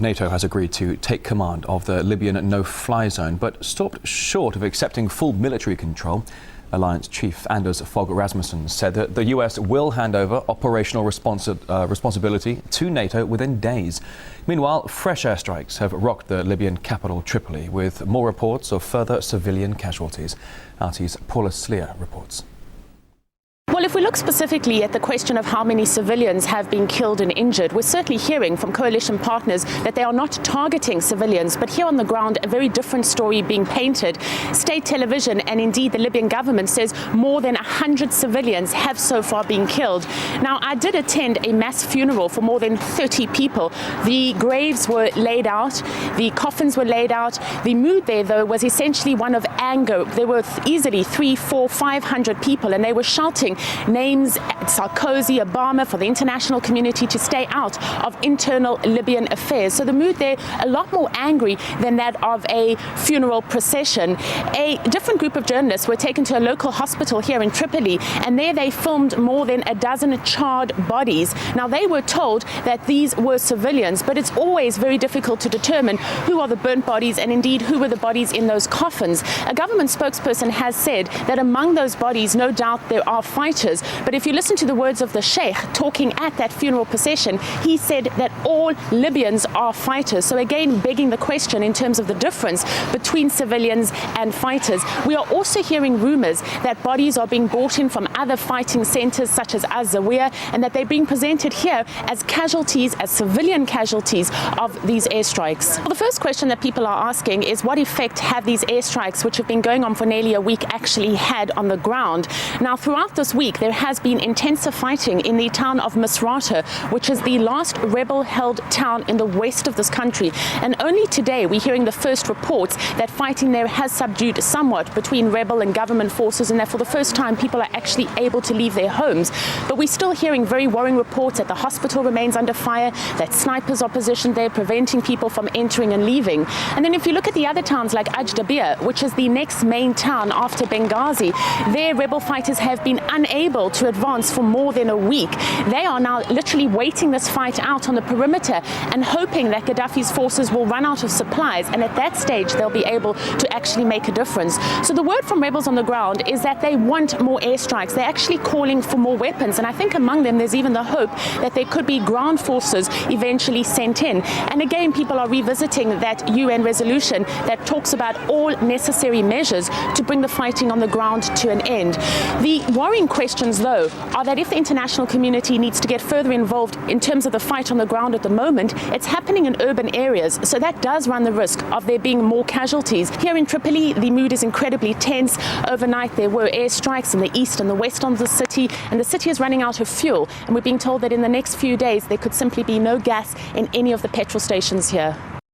NATO has agreed to take command of the Libyan no-fly zone, but stopped short of accepting full military control. Alliance Chief Anders Fogh Rasmussen said that the US will hand over operational responsibility to NATO within days. Meanwhile, fresh airstrikes have rocked the Libyan capital Tripoli, with more reports of further civilian casualties. RT's Paula Sleer reports. Well, if we look specifically at the question of how many civilians have been killed and injured, we're certainly hearing from coalition partners that they are not targeting civilians. But here on the ground, a very different story being painted. State television and indeed the Libyan government says more than 100 civilians have so far been killed. Now, I did attend a mass funeral for more than 30 people. The graves were laid out, the coffins were laid out. The mood there, though, was essentially one of anger. There were easily 300, 400, 500 people, and they were shouting names, Sarkozy, Obama, for the international community to stay out of internal Libyan affairs. So the mood there, a lot more angry than that of a funeral procession. A different group of journalists were taken to a local hospital here in Tripoli, and there they filmed more than a dozen charred bodies. Now, they were told that these were civilians, but it's always very difficult to determine who are the burnt bodies and indeed who were the bodies in those coffins. A government spokesperson has said that among those bodies, no doubt there are fighters. But if you listen to the words of the Sheikh talking at that funeral procession, he said that all Libyans are fighters. So again, begging the question in terms of the difference between civilians and fighters. We are also hearing rumors that bodies are being brought in from other fighting centers such as Az-Zawiya, and that they're being presented here as casualties, as civilian casualties of these airstrikes. Well, the first question that people are asking is, what effect have these airstrikes, which have been going on for nearly a week, actually had on the ground? Now, throughout this week, there has been intensive fighting in the town of Misrata, which is the last rebel-held town in the west of this country. And only today we're hearing the first reports that fighting there has subdued somewhat between rebel and government forces, and that for the first time people are actually able to leave their homes. But we're still hearing very worrying reports that the hospital remains under fire, that snipers are positioned there preventing people from entering and leaving. And then if you look at the other towns like Ajdabiya, which is the next main town after Benghazi, their rebel fighters have been unable to advance for more than a week. They are now literally waiting this fight out on the perimeter and hoping that Gaddafi's forces will run out of supplies, and at that stage they'll be able to actually make a difference. So the word from rebels on the ground is that they want more airstrikes. They're actually calling for more weapons, and I think among them there's even the hope that there could be ground forces eventually sent in. And again, people are revisiting that UN resolution that talks about all necessary measures to bring the fighting on the ground to an end. The worrying questions, though, are that if the international community needs to get further involved in terms of the fight on the ground at the moment, it's happening in urban areas, so that does run the risk of there being more casualties. Here in Tripoli, the mood is incredibly tense. Overnight, there were airstrikes in the east and the west of the city, and the city is running out of fuel, and we're being told that in the next few days there could simply be no gas in any of the petrol stations here.